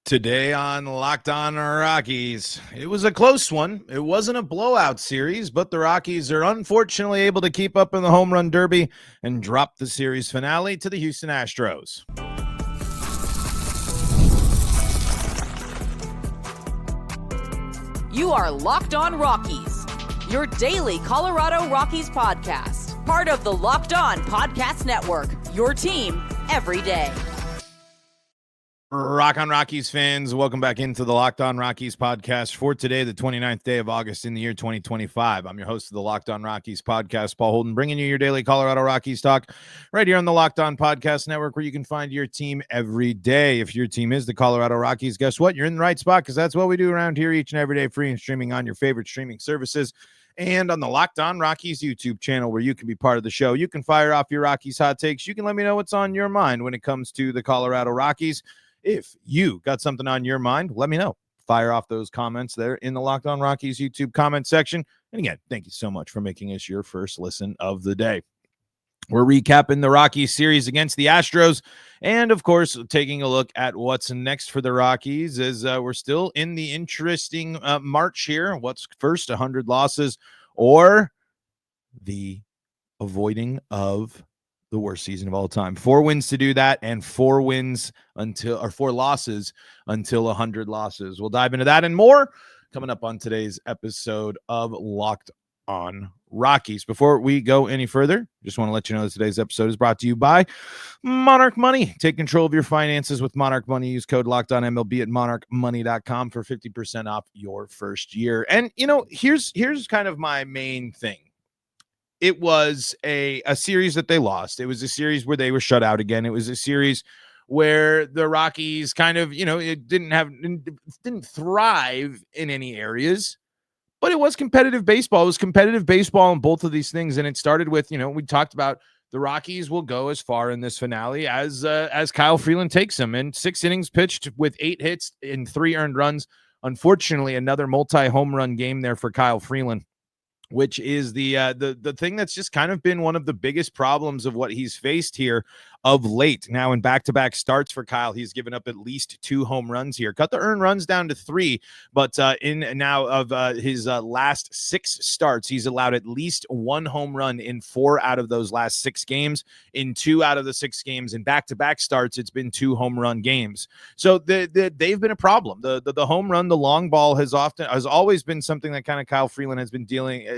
Today on Locked On Rockies, it was a close one. It wasn't a blowout series, but the Rockies are unfortunately able to keep up in the home run derby and drop the series finale to the Houston Astros. You are Locked On Rockies, your daily Colorado Rockies podcast, part of the Locked On Podcast Network, your team every day. Rock on Rockies fans, welcome back into the Locked On Rockies podcast for today, the 29th day of August in the year 2025. I'm your host of the Locked On Rockies podcast, Paul Holden, bringing you your daily Colorado Rockies talk right here on the Locked On Podcast Network, where you can find your team every day. If your team is the Colorado Rockies, guess what? You're in the right spot, because that's what we do around here each and every day, free and streaming on your favorite streaming services and on the Locked On Rockies YouTube channel, where you can be part of the show. You can fire off your Rockies hot takes. You can let me know what's on your mind when it comes to the Colorado Rockies. If you got something on your mind, let me know. Fire off those comments there in the Locked On Rockies YouTube comment section. And again, thank you so much for making us your first listen of the day. We're recapping the Rockies series against the Astros, and of course, taking a look at what's next for the Rockies as we're still in the interesting march here. What's first, 100 losses or the avoiding of the worst season of all time? 4 wins to do that, and 4 losses until 100 losses. We'll dive into that and more coming up on today's episode of Locked On Rockies. Before we go any further, just want to let you know that today's episode is brought to you by Monarch Money. Take control of your finances with Monarch Money. Use code LOCKEDONMLB at monarchmoney.com for 50% off your first year. And here's kind of my main thing. It was a series that they lost. It was a series where they were shut out again. It was a series where the Rockies kind of, it didn't thrive in any areas, but it was competitive baseball. It was competitive baseball in both of these things. And it started with, we talked about the Rockies will go as far in this finale as Kyle Freeland takes them. And 6 innings pitched with 8 hits and 3 earned runs. Unfortunately, another multi-home run game there for Kyle Freeland, which is the thing that's just kind of been one of the biggest problems of what he's faced here of late. Now, in back-to-back starts for Kyle, he's given up at least 2 home runs here. Cut the earned runs down to 3, but his last 6 starts, he's allowed at least 1 home run in 4 out of those last 6 games. In 2 out of the 6 games in back-to-back starts, it's been 2 home run games. So they've been a problem. The home run, the long ball has always been something that kind of Kyle Freeland has been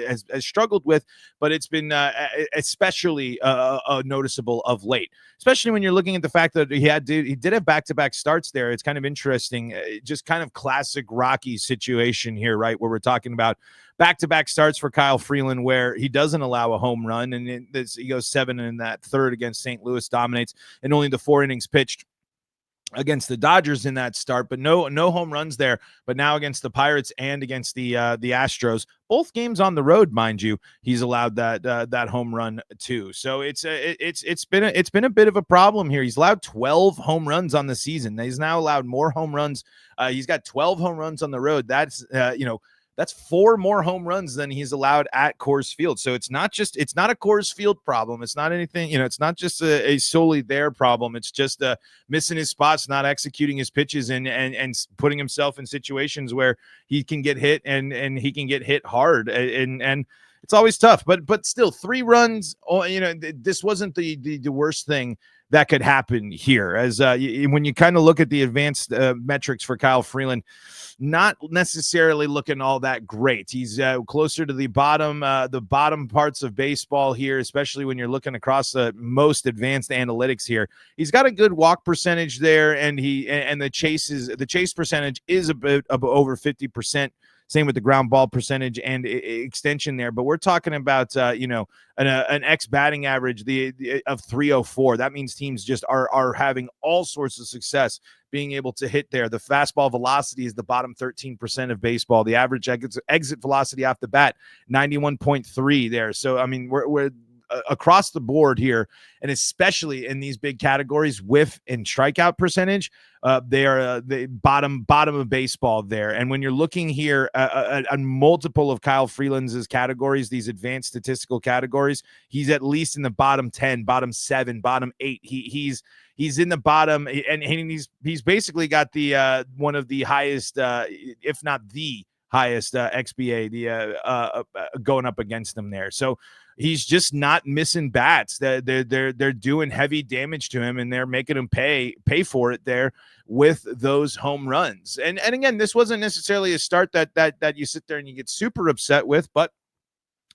has struggled with, but it's been especially noticeable of late, especially when you're looking at the fact that he did have back-to-back starts there. It's kind of interesting, just kind of classic Rocky situation here, right, where we're talking about back-to-back starts for Kyle Freeland where he doesn't allow a home run, and he goes 7 in that third against St. Louis, dominates, and only the 4 innings pitched against the Dodgers in that start, but no home runs there. But now against the Pirates and against the Astros, both games on the road, mind you, he's allowed that home run too. So it's been a bit of a problem here. He's allowed 12 home runs on the season. He's now allowed more home runs. He's got 12 home runs on the road. That's 4 more home runs than he's allowed at Coors Field. So it's not a Coors Field problem. It's not anything, it's not just a solely their problem. It's just missing his spots, not executing his pitches, and putting himself in situations where he can get hit and he can get hit hard. And it's always tough, but still 3 runs. This wasn't the worst thing that could happen here. As when you kind of look at the advanced metrics for Kyle Freeland, not necessarily looking all that great. He's closer to the bottom parts of baseball here, especially when you're looking across the most advanced analytics here. He's got a good walk percentage there, and the chase percentage is a bit over 50%. Same with the ground ball percentage and extension there. But we're talking about, an X batting average of 304. That means teams just are having all sorts of success being able to hit there. The fastball velocity is the bottom 13% of baseball. The average exit velocity off the bat, 91.3 there. So, I mean, we're across the board here, and especially in these big categories, whiff and strikeout percentage, they are the bottom of baseball there. And when you're looking here on multiple of Kyle Freeland's categories, these advanced statistical categories, he's at least in the bottom 10, bottom 7, bottom 8. He's in the bottom, and he's basically got the one of the highest, if not the highest XBA, going up against them there. So he's just not missing bats. They're doing heavy damage to him, and they're making him pay for it there with those home runs. And again, this wasn't necessarily a start that you sit there and you get super upset with, but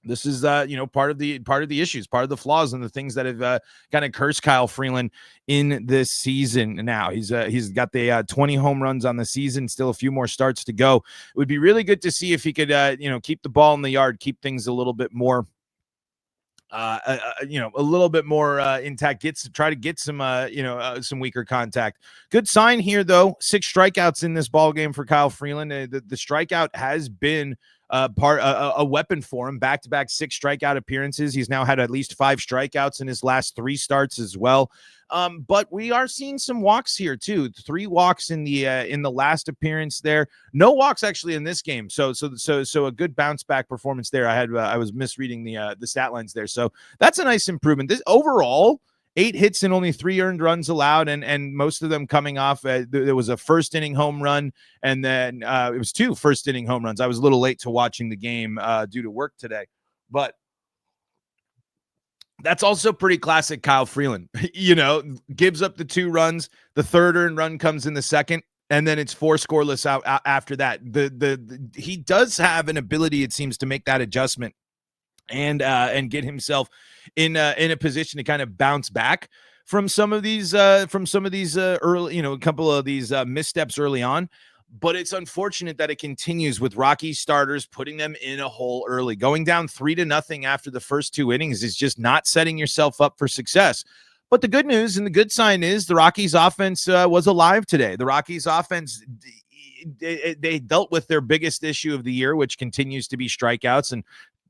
this is part of the issues, part of the flaws, and the things that have kind of cursed Kyle Freeland in this season. Now he's got the 20 home runs on the season, still a few more starts to go. It would be really good to see if he could keep the ball in the yard, keep things a little bit more a little bit more intact, try to get some weaker contact. Good sign here though, 6 strikeouts in this ball game for Kyle Freeland. The strikeout has been a weapon for him. Back-to-back 6 strikeout appearances. He's now had at least 5 strikeouts in his last 3 starts as well. But we are seeing some walks here too. 3 walks in the last appearance there. No walks actually in this game. So a good bounce back performance there. I was misreading the stat lines there. So that's a nice improvement. This overall, 8 hits and only 3 earned runs allowed, and most of them coming off. There was a first inning home run, and then it was 2 first inning home runs. I was a little late to watching the game due to work today, but that's also pretty classic Kyle Freeland. Gives up the 2 runs, the 3rd earned run comes in the 2nd, and then it's 4 scoreless out after that. He does have an ability, it seems, to make that adjustment and get himself in a position to kind of bounce back from some of these early, a couple of these missteps early on. But it's unfortunate that it continues with Rockies starters putting them in a hole early. Going down 3-0 after the first 2 innings is just not setting yourself up for success. But the good news and the good sign is the Rockies offense was alive today. The Rockies offense, they dealt with their biggest issue of the year, which continues to be strikeouts, and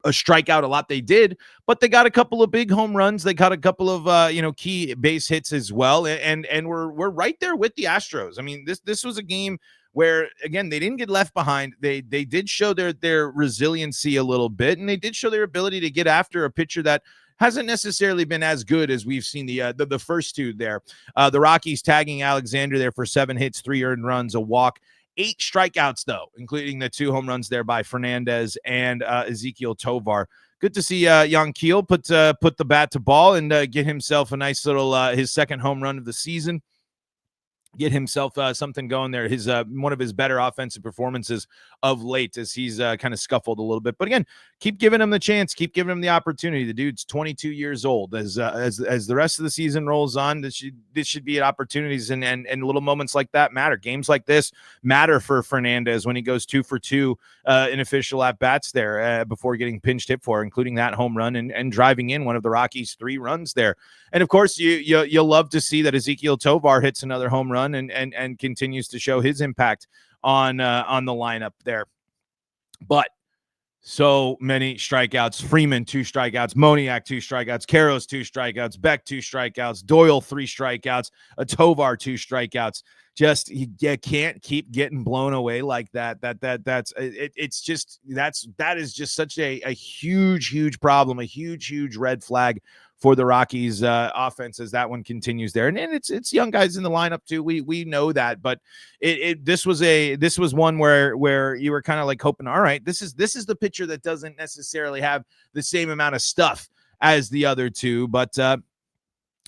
a strikeout a lot they did, but they got a couple of big home runs. They got a couple of key base hits as well, and we're right there with the Astros. I mean, this was a game where, again, they didn't get left behind. They did show their resiliency a little bit, and they did show their ability to get after a pitcher that hasn't necessarily been as good as we've seen the first 2 there. The Rockies tagging Alexander there for 7 hits, 3 earned runs, a walk. 8 strikeouts, though, including the 2 home runs there by Fernandez and Ezekiel Tovar. Good to see Jan Keel put the bat to ball and get himself a nice little his 2nd home run of the season. Get himself something going there. His one of his better offensive performances of late, as he's kind of scuffled a little bit. But again, keep giving him the chance, keep giving him the opportunity. The dude's 22 years old. As the rest of the season rolls on, this should be opportunities, and little moments like that matter. Games like this matter for Fernandez when he goes 2 for 2 in official at bats there before getting pinched hit for, including that home run and driving in one of the Rockies' 3 runs there. And of course, you'll love to see that Ezekiel Tovar hits another home run and continues to show his impact on the lineup there. But so many strikeouts. Freeman, 2 strikeouts. Moniak, 2 strikeouts. Karros, 2 strikeouts. Beck, 2 strikeouts. Doyle, 3 strikeouts. Tovar, 2 strikeouts. Just you can't keep getting blown away like that. That is just such a huge problem, a huge red flag for the Rockies offense as that one continues there. And it's young guys in the lineup too. We know that, but this was one where you were kind of like hoping, all right, this is the pitcher that doesn't necessarily have the same amount of stuff as the other 2, but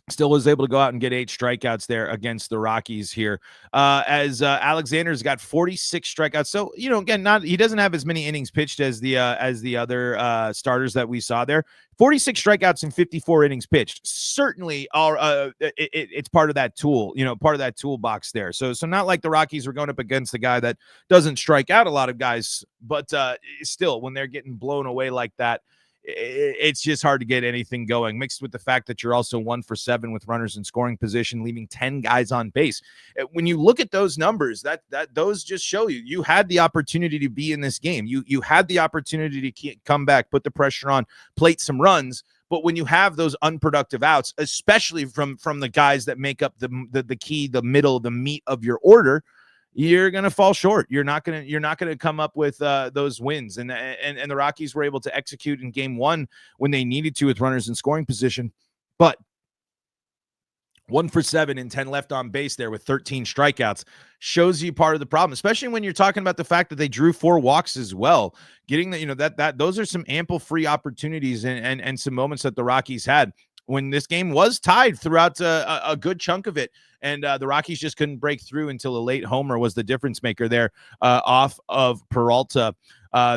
still was able to go out and get 8 strikeouts there against the Rockies here. As Alexander's got 46 strikeouts. So, again, he doesn't have as many innings pitched as the other starters that we saw there. 46 strikeouts and 54 innings pitched. Certainly are it's part of that tool, part of that toolbox there. So not like the Rockies were going up against a guy that doesn't strike out a lot of guys, but still, when they're getting blown away like that, it's just hard to get anything going, mixed with the fact that you're also 1 for 7 with runners in scoring position, leaving 10 guys on base. When you look at those numbers, that those just show you had the opportunity to be in this game. You had the opportunity to come back, put the pressure on, plate some runs, But when you have those unproductive outs, especially from the guys that make up the key, the middle, the meat of your order, you're going to fall short. You're not going to come up with those wins. And the Rockies were able to execute in game one when they needed to with runners in scoring position. But 1 for 7 and 10 left on base there with 13 strikeouts shows you part of the problem, especially when you're talking about the fact that they drew 4 walks as well. Getting that those are some ample free opportunities and some moments that the Rockies had when this game was tied throughout a good chunk of it. And the Rockies just couldn't break through until a late homer was the difference maker there off of Peralta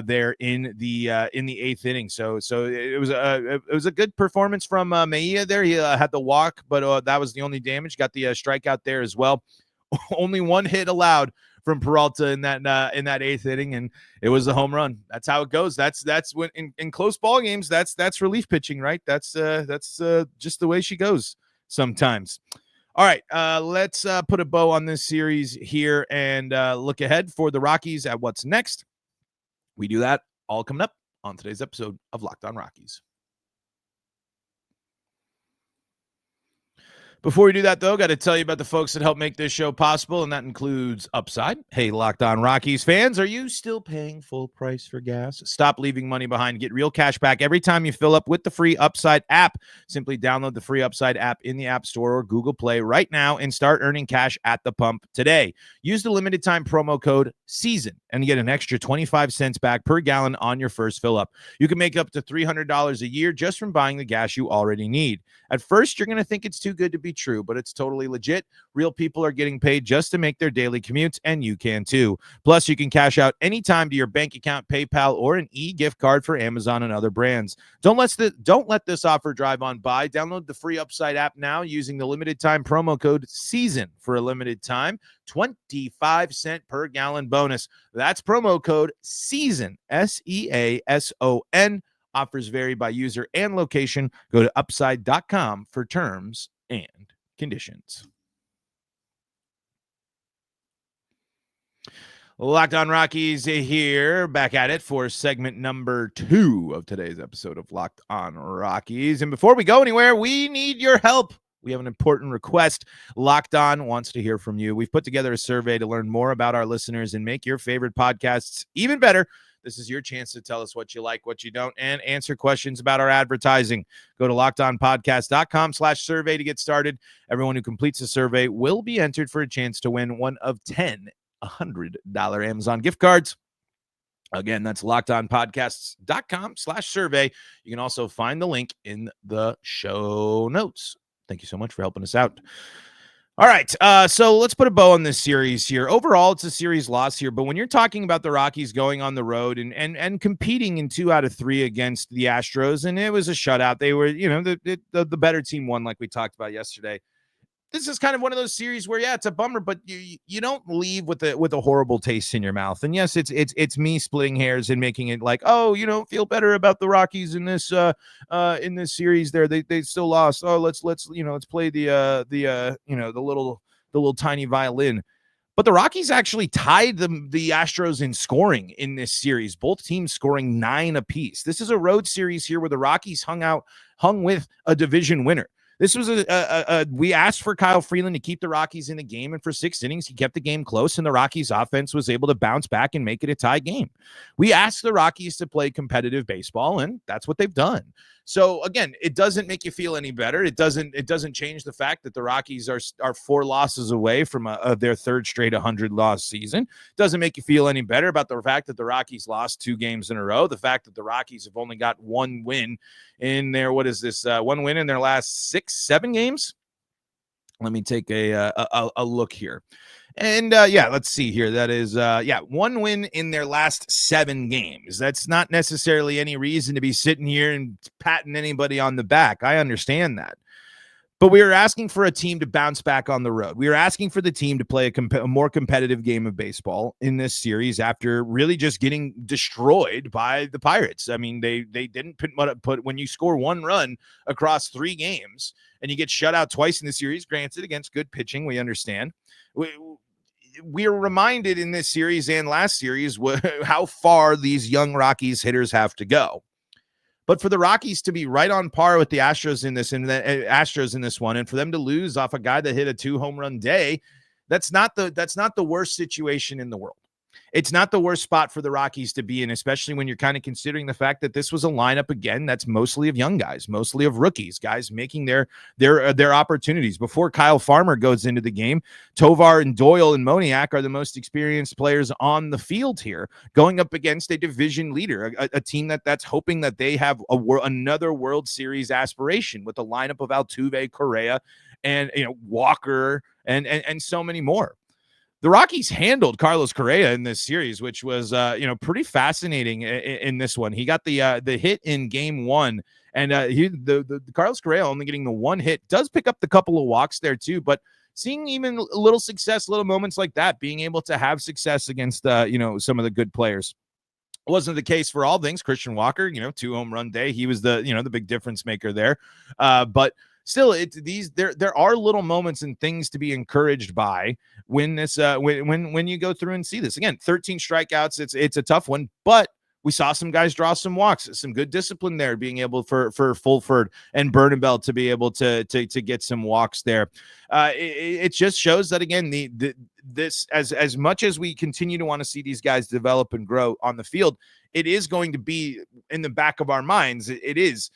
there in the 8th inning. So it was a good performance from Mejia there. He had the walk, but that was the only damage. Got the strikeout there as well. Only 1 hit allowed from Peralta in that 8th inning, and it was a home run. That's how it goes. That's when in close ball games, that's relief pitching, right? That's just the way she goes sometimes. All right, let's put a bow on this series here and look ahead for the Rockies at what's next. We do that all coming up on today's episode of Locked On Rockies. Before we do that, though, got to tell you about the folks that help make this show possible, and that includes Upside. Hey, Locked On Rockies fans, are you still paying full price for gas? Stop leaving money behind. Get real cash back every time you fill up with the free Upside app. Simply download the free Upside app in the App Store or Google Play right now and start earning cash at the pump today. Use the limited time promo code SEASON and get an extra 25 cents back per gallon on your first fill up. You can make up to $300 a year just from buying the gas you already need. At first, you're going to think it's too good to be true, but it's totally legit. Real people are getting paid just to make their daily commutes, and you can too. Plus, you can cash out anytime to your bank account, PayPal, or an e-gift card for Amazon and other brands. Don't let this offer drive on by. Download the free Upside app now using the limited time promo code SEASON for a limited time. 25-cent per gallon bonus. That's promo code SEASON, SEASON. Offers vary by user and location. Go to upside.com for terms and conditions. Locked On Rockies here, back at it for segment number 2 of today's episode of Locked On Rockies. And before we go anywhere, we need your help. We have an important request. Locked On wants to hear from you. We've put together a survey to learn more about our listeners and make your favorite podcasts even better. This is your chance to tell us what you like, what you don't, and answer questions about our advertising. Go to lockedonpodcast.com/survey to get started. Everyone who completes the survey will be entered for a chance to win one of 10 $100 Amazon gift cards. Again, that's lockedonpodcasts.com/survey. You can also find the link in the show notes. Thank you so much for helping us out. All right, so let's put a bow on this series here. Overall, it's a series loss here, but when you're talking about the Rockies going on the road and competing in 2 out of 3 against the Astros, and it was a shutout. They were, the better team won, like we talked about yesterday. This is kind of one of those series where, yeah, it's a bummer, but you don't leave with a horrible taste in your mouth. And yes, it's me splitting hairs and making it like, oh, feel better about the Rockies in this series. There, they still lost. Oh, let's play the little tiny violin. But the Rockies actually tied the Astros in scoring in this series. Both teams scoring 9 apiece. This is a road series here where the Rockies hung with a division winner. This was we asked for Kyle Freeland to keep the Rockies in the game, and for 6 innings, he kept the game close, and the Rockies offense was able to bounce back and make it a tie game. We asked the Rockies to play competitive baseball, and that's what they've done. So again, it doesn't make you feel any better. It doesn't change the fact that the Rockies are 4 losses away from their 3rd straight 100-loss season. It doesn't make you feel any better about the fact that the Rockies lost 2 games in a row. The fact that the Rockies have only got 1 win in their, 1 win in their last 6-7 games. Let me take a look here. And let's see here. That is 1 win in their last 7 games. That's not necessarily any reason to be sitting here and patting anybody on the back. I understand that. But we are asking for a team to bounce back on the road. We are asking for the team to play a more competitive game of baseball in this series after really just getting destroyed by the Pirates. I mean, they didn't put when you score 1 run across 3 games and you get shut out twice in the series, granted against good pitching, we understand. We are reminded in this series and last series how far these young Rockies hitters have to go. But for the Rockies to be right on par with the Astros in this one, and for them to lose off a guy that hit a 2-home run day, that's not the worst situation in the world. It's not the worst spot for the Rockies to be in, especially when you're kind of considering the fact that this was a lineup, again, that's mostly of young guys, mostly of rookies, guys making their opportunities. Before Kyle Farmer goes into the game, Tovar and Doyle and Moniak are the most experienced players on the field here, going up against a division leader, a team that's hoping that they have another World Series aspiration with a lineup of Altuve, Correa, and Walker, and so many more. The Rockies handled Carlos Correa in this series, which was pretty fascinating in this one. He got the hit in game 1, and the Carlos Correa only getting the one hit does pick up the couple of walks there too, but seeing even a little success, little moments like that, being able to have success against some of the good players. Wasn't the case for all things. Christian Walker, 2-home run day, he was the big difference maker there, but still, there are little moments and things to be encouraged by when this when you go through and see this. Again, 13 strikeouts. It's a tough one, but we saw some guys draw some walks, some good discipline there, being able for Fulford and Bernabel to be able to get some walks there. It just shows that, again, this as much as we continue to want to see these guys develop and grow on the field, it is going to be in the back of our minds. It is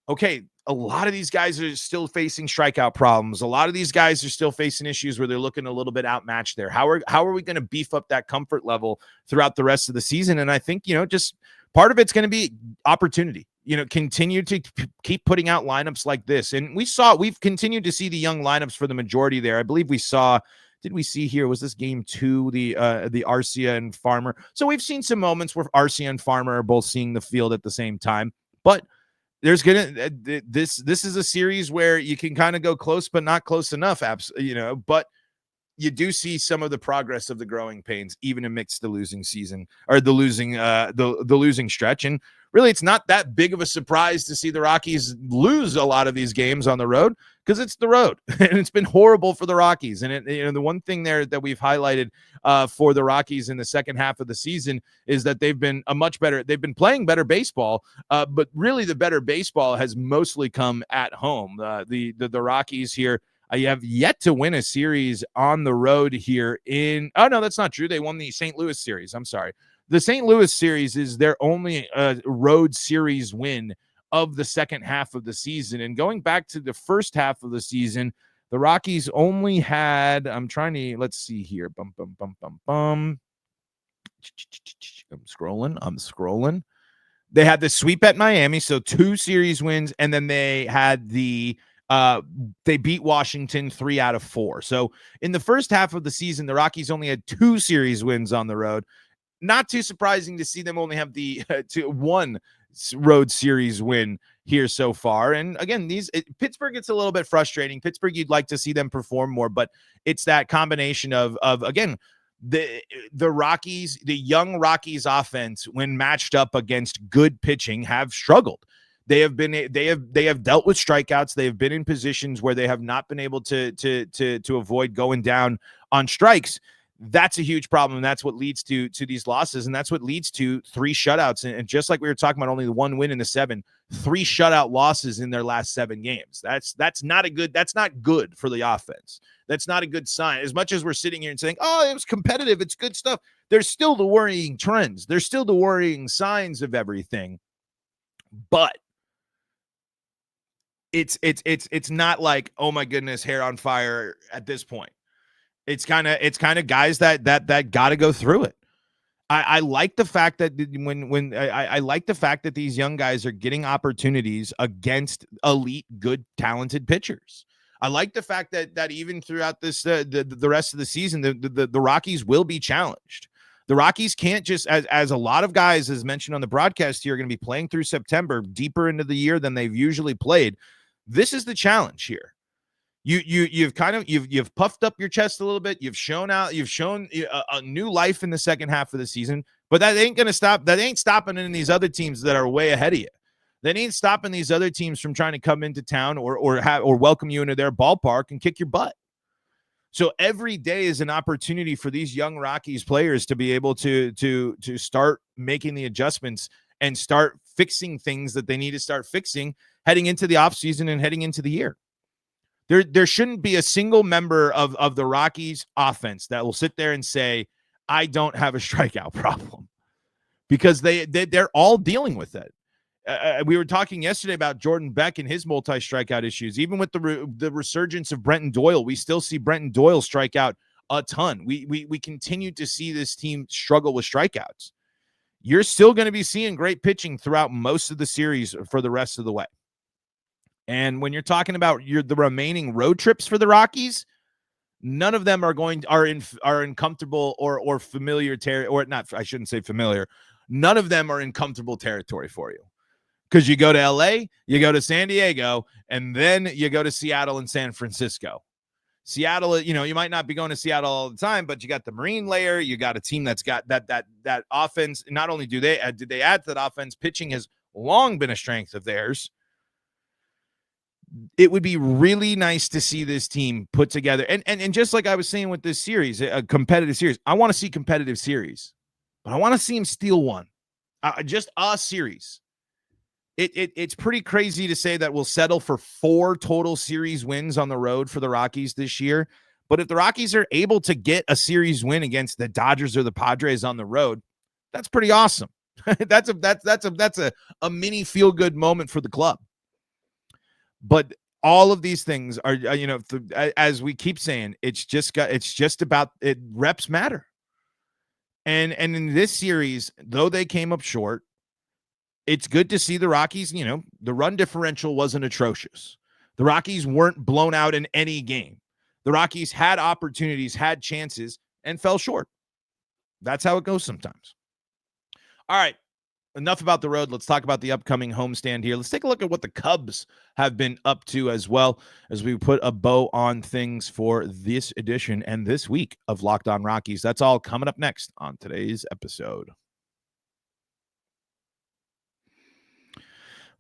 okay. A lot of these guys are still facing strikeout problems. A lot of these guys are still facing issues where they're looking a little bit outmatched there. How are we going to beef up that comfort level throughout the rest of the season? And I think, just part of it's going to be opportunity. Continue to keep putting out lineups like this. And we've continued to see the young lineups for the majority there. I believe did we see here? Was this game 2, the Arcia and Farmer? So we've seen some moments where Arcia and Farmer are both seeing the field at the same time, but there's this is a series where you can kind of go close, but not close enough. But you do see some of the progress of the growing pains, even amidst the losing season or the losing stretch. And really, it's not that big of a surprise to see the Rockies lose a lot of these games on the road, because it's the road and it's been horrible for the Rockies. And the one thing there that we've highlighted for the Rockies in the second half of the season is that they've been playing better baseball, but really the better baseball has mostly come at home. The Rockies here, you have yet to win a series on the road here oh, no, that's not true. They won the St. Louis series. I'm sorry. The St. Louis series is their only road series win of the second half of the season. And going back to the first half of the season, the Rockies only had, let's see here. I'm scrolling. They had the sweep at Miami, so 2 series wins, and then they had they beat Washington 3 out of 4. So in the first half of the season, the Rockies only had 2 series wins on the road. Not too surprising to see them only have the 1 road series win here so far. And again, Pittsburgh, it's a little bit frustrating. Pittsburgh, you'd like to see them perform more, but it's that combination of again, the Rockies, the young Rockies offense, when matched up against good pitching, have struggled. They have dealt with strikeouts. They have been in positions where they have not been able to avoid going down on strikes. That's a huge problem. And that's what leads to these losses. And that's what leads to 3 shutouts. And just like we were talking about, only the 1 win in the 7, 3 shutout losses in their last 7 games. That's not good for the offense. That's not a good sign. As much as we're sitting here and saying, oh, it was competitive, it's good stuff, there's still the worrying trends. There's still the worrying signs of everything. But it's not like, oh my goodness, hair on fire at this point. It's kind of guys that got to go through it. I like the fact that I like the fact that these young guys are getting opportunities against elite, good, talented pitchers. I like the fact that even throughout this the rest of the season, the Rockies will be challenged. The Rockies can't just, as a lot of guys, as mentioned on the broadcast here, are going to be playing through September, deeper into the year than they've usually played. This is the challenge here. You've puffed up your chest a little bit. You've shown a new life in the second half of the season, but that ain't going to stop. That ain't stopping any of these other teams that are way ahead of you. That ain't stopping these other teams from trying to come into town or welcome you into their ballpark and kick your butt. So every day is an opportunity for these young Rockies players to be able to start making the adjustments and start fixing things that they need to start fixing heading into the offseason and heading into the year. There shouldn't be a single member of the Rockies offense that will sit there and say, I don't have a strikeout problem, because they're all dealing with it. We were talking yesterday about Jordan Beck and his multi-strikeout issues. Even with the resurgence of Brenton Doyle, we still see Brenton Doyle strike out a ton. We continue to see this team struggle with strikeouts. You're still going to be seeing great pitching throughout most of the series for the rest of the way. And when you're talking about the remaining road trips for the Rockies, none of them are in comfortable or familiar territory, or not. I shouldn't say familiar. None of them are in comfortable territory for you, because you go to LA, you go to San Diego, and then you go to Seattle and San Francisco. Seattle, you might not be going to Seattle all the time, but you got the Marine layer. You got a team that's got that offense. Not only did they add to that offense, pitching has long been a strength of theirs. It would be really nice to see this team put together. And just like I was saying with this series, a competitive series, I want to see competitive series, but I want to see them steal one. Just a series. It's pretty crazy to say that we'll settle for 4 total series wins on the road for the Rockies this year. But if the Rockies are able to get a series win against the Dodgers or the Padres on the road, that's pretty awesome. that's a mini feel-good moment for the club. But all of these things are, as we keep saying, it's just about it. Reps matter. And in this series, though they came up short, it's good to see the Rockies. The run differential wasn't atrocious. The Rockies weren't blown out in any game. The Rockies had opportunities, had chances, and fell short. That's how it goes sometimes. All right. Enough about the road. Let's talk about the upcoming homestand here. Let's take a look at what the Cubs have been up to, as well as we put a bow on things for this edition and this week of Locked On Rockies. That's all coming up next on today's episode.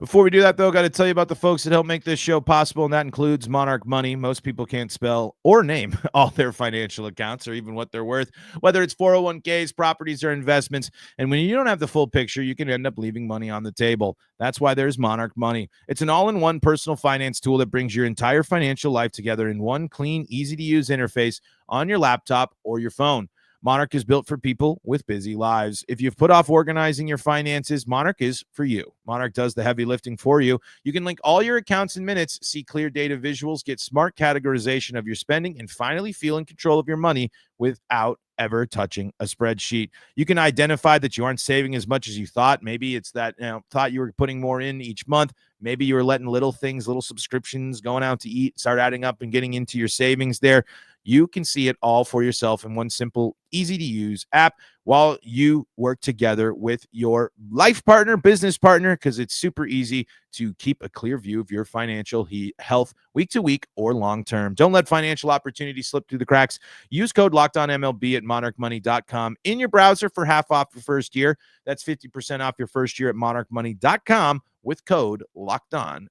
Before we do that, though, got to tell you about the folks that help make this show possible, and that includes Monarch Money. Most people can't spell or name all their financial accounts or even what they're worth, whether it's 401ks, properties, or investments. And when you don't have the full picture, you can end up leaving money on the table. That's why there's Monarch Money. It's an all-in-one personal finance tool that brings your entire financial life together in one clean, easy-to-use interface on your laptop or your phone. Monarch is built for people with busy lives. If you've put off organizing your finances, Monarch is for you. Monarch does the heavy lifting for you. You can link all your accounts in minutes, see clear data visuals, get smart categorization of your spending, and finally feel in control of your money without ever touching a spreadsheet. You can identify that you aren't saving as much as you thought. Maybe it's that thought you were putting more in each month. Maybe you were letting little subscriptions, going out to eat, start adding up and getting into your savings there. You can see it all for yourself in one simple, easy-to-use app while you work together with your life partner, business partner, because it's super easy to keep a clear view of your financial health week to week or long term. Don't let financial opportunities slip through the cracks. Use code LOCKEDONMLB at monarchmoney.com in your browser for half off your first year. That's 50% off your first year at monarchmoney.com with code LOCKEDONMLB.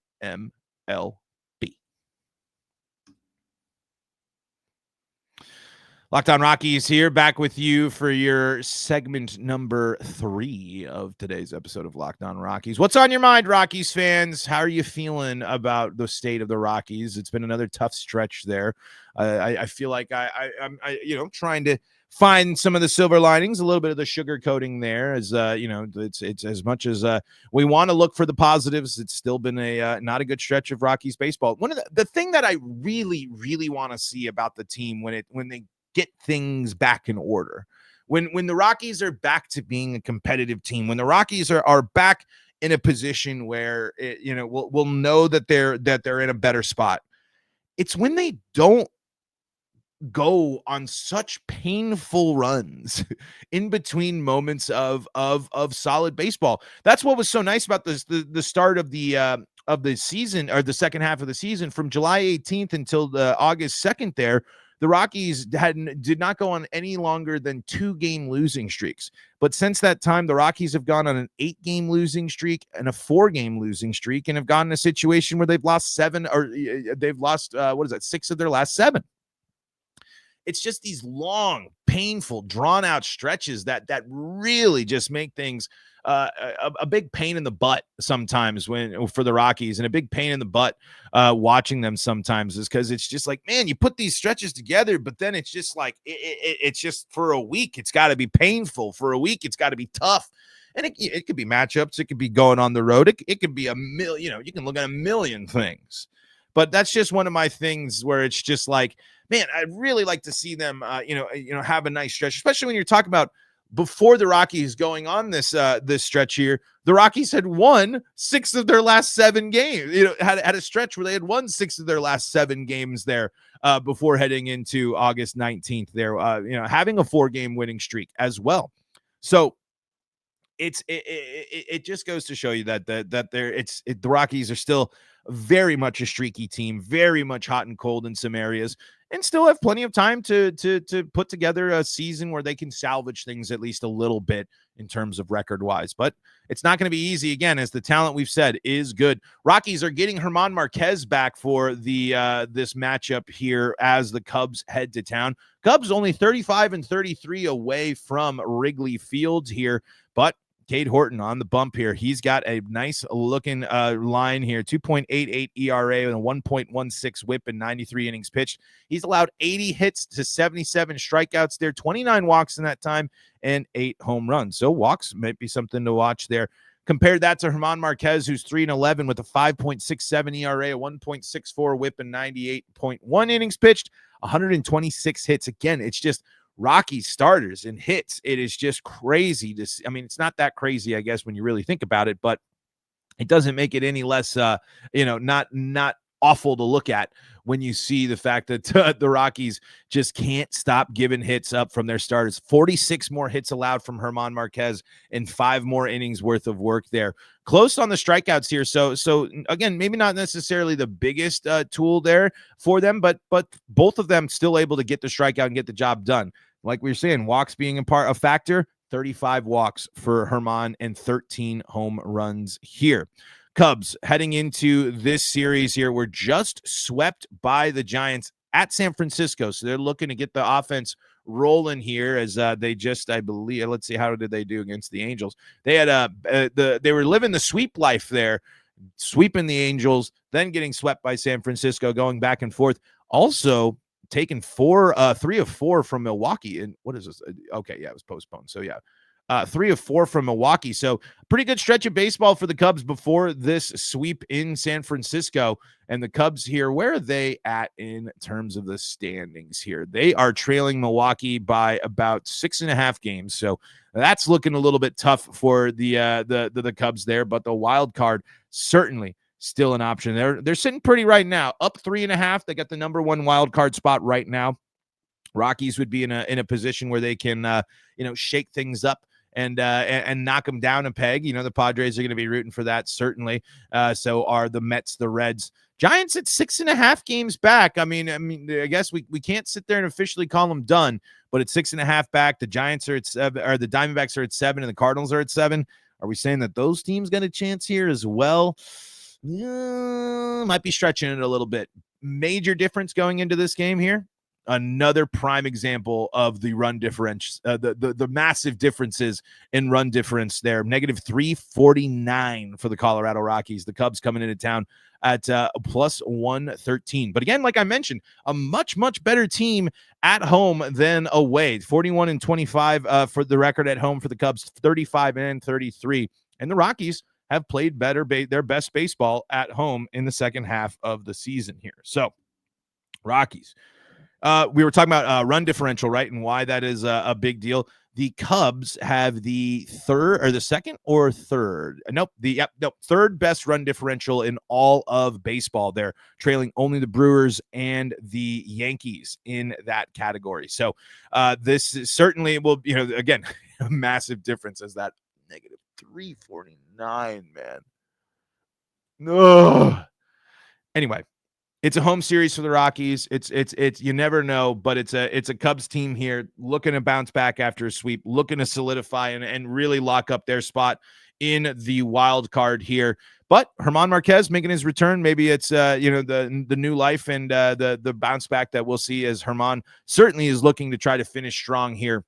Locked On Rockies here, back with you for your segment number 3 of today's episode of Locked On Rockies. What's on your mind, Rockies fans? How are you feeling about the state of the Rockies? It's been another tough stretch there. I feel like I'm trying to find some of the silver linings, a little bit of the sugar coating there. As it's as much as we want to look for the positives, it's still been a not a good stretch of Rockies baseball. One of the thing that I really, really want to see about the team when they get things back in order, when the Rockies are back to being a competitive team, when the Rockies are back in a position where we'll know that they're in a better spot. It's when they don't go on such painful runs in between moments of solid baseball. That's what was so nice about the start of the season, or the second half of the season, from July 18th until the August 2nd there. The Rockies did not go on any longer than 2-game losing streaks. But since that time, the Rockies have gone on an 8-game losing streak and a 4-game losing streak, and have gotten in a situation where they've lost 6 of their last 7. it's just these long, painful, drawn out stretches that really just make things a big pain in the butt sometimes for the Rockies, and a big pain in the butt watching them sometimes is because it's just like, man, you put these stretches together, but then it's just like it's just for a week it's got to be painful, for a week it's got to be tough. And it could be matchups, it could be going on the road, it could be a million, you can look at a million things. But that's just one of my things where it's just like, man, I'd really like to see them have a nice stretch, especially when you're talking about before the Rockies going on this stretch here. The Rockies had won 6 of their last 7 games. Had a stretch where they had won 6 of their last 7 games there before heading into August 19th. There, having a 4-game winning streak as well. So it just goes to show you that the Rockies are still very much a streaky team, very much hot and cold in some areas, and still have plenty of time to put together a season where they can salvage things at least a little bit in terms of record wise. But it's not going to be easy, again, as the talent we've said is good. Rockies are getting German Marquez back for the this matchup here as the Cubs head to town. Cubs only 35-33 away from Wrigley Field here, but Cade Horton on the bump here. He's got a nice looking line here, 2.88 ERA and a 1.16 whip in 93 innings pitched. He's allowed 80 hits to 77 strikeouts there, 29 walks in that time, and 8 home runs. So walks might be something to watch there. Compare that to German Marquez, who's 3-11 with a 5.67 ERA, a 1.64 whip, and 98.1 innings pitched, 126 hits. Again, it's just Rocky starters and hits. It is just crazy to see. I mean, it's not that crazy, I guess, when you really think about it, but it doesn't make it any less, not awful to look at when you see the fact that the Rockies just can't stop giving hits up from their starters. 46 more hits allowed from German Marquez and 5 more innings worth of work there. Close on the strikeouts here. So again, maybe not necessarily the biggest tool there for them, but both of them still able to get the strikeout and get the job done. Like we were saying, walks being a factor, 35 walks for German and 13 home runs here. Cubs heading into this series here were just swept by the Giants at San Francisco. So they're looking to get the offense rolling here as they just, I believe, let's see, how did they do against the Angels? They had they were living the sweep life there, sweeping the Angels, then getting swept by San Francisco, going back and forth. Also taking 3 of 4 from Milwaukee. And what is this? Okay, yeah, it was postponed. So yeah. 3 of 4 from Milwaukee. So pretty good stretch of baseball for the Cubs before this sweep in San Francisco. And the Cubs here, where are they at in terms of the standings here? They are trailing Milwaukee by about 6.5 games. So that's looking a little bit tough for the Cubs there, but the wild card certainly still an option. They're sitting pretty right now, up 3.5. They got the number 1 wild card spot right now. Rockies would be in a position where they can shake things up and knock them down a peg. The Padres are going to be rooting for that, certainly. So are the Mets, the Reds. Giants at 6.5 games back. I mean, I guess we can't sit there and officially call them done, but at 6.5 back, the Giants are at 7, or the Diamondbacks are at 7, and the Cardinals are at 7. Are we saying that those teams got a chance here as well? Might be stretching it a little bit. Major difference going into this game here. Another prime example of the run difference, the massive differences in run difference there. Negative 349 for the Colorado Rockies. The Cubs coming into town at plus 113. But again, like I mentioned, a much, much better team at home than away. 41-25 for the record at home for the Cubs, 35-33. And the Rockies have played better, their best baseball at home in the second half of the season here. So, Rockies. We were talking about run differential, right, and why that is a big deal. The Cubs have the third best run differential in all of baseball. They're trailing only the Brewers and the Yankees in that category. So this is certainly will, again, a massive difference as that negative 349, man. No. Anyway. It's a home series for the Rockies. It's you never know, but it's a Cubs team here looking to bounce back after a sweep, looking to solidify and really lock up their spot in the wild card here. But German Marquez making his return. Maybe it's the new life and the bounce back that we'll see, as German certainly is looking to try to finish strong here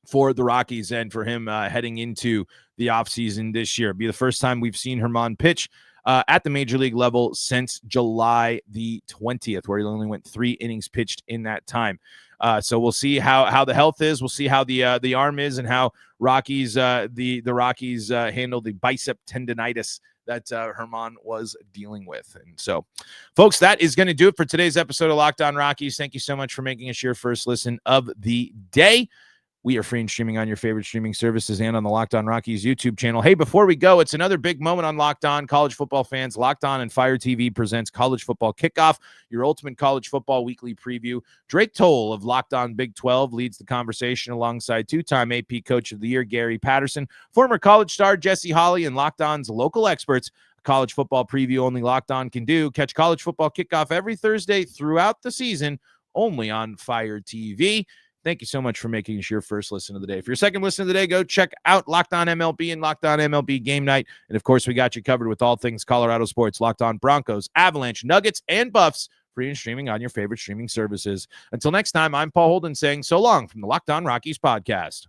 for the Rockies and for him heading into the offseason this year. It'll be the first time we've seen German pitch at the major league level since July the 20th, where he only went 3 innings pitched in that time. So we'll see how the health is. We'll see how the arm is and how Rockies the Rockies handle the bicep tendonitis that German was dealing with. And so, folks, that is going to do it for today's episode of Locked On Rockies. Thank you so much for making us your first listen of the day. We are free and streaming on your favorite streaming services and on the Locked On Rockies YouTube channel. Hey, before we go, it's another big moment on Locked On. College football fans, Locked On and Fire TV presents College Football Kickoff, your ultimate college football weekly preview. Drake Toll of Locked On Big 12 leads the conversation alongside two-time AP Coach of the Year Gary Patterson, former college star Jesse Holley, and Locked On's local experts. College football preview only Locked On can do. Catch College Football Kickoff every Thursday throughout the season, only on Fire TV. Thank you so much for making us your first listen of the day. For your second listen of the day, go check out Locked On MLB and Locked On MLB Game Night. And, of course, we got you covered with all things Colorado sports. Locked On Broncos, Avalanche, Nuggets, and Buffs. Free and streaming on your favorite streaming services. Until next time, I'm Paul Holden saying so long from the Locked On Rockies podcast.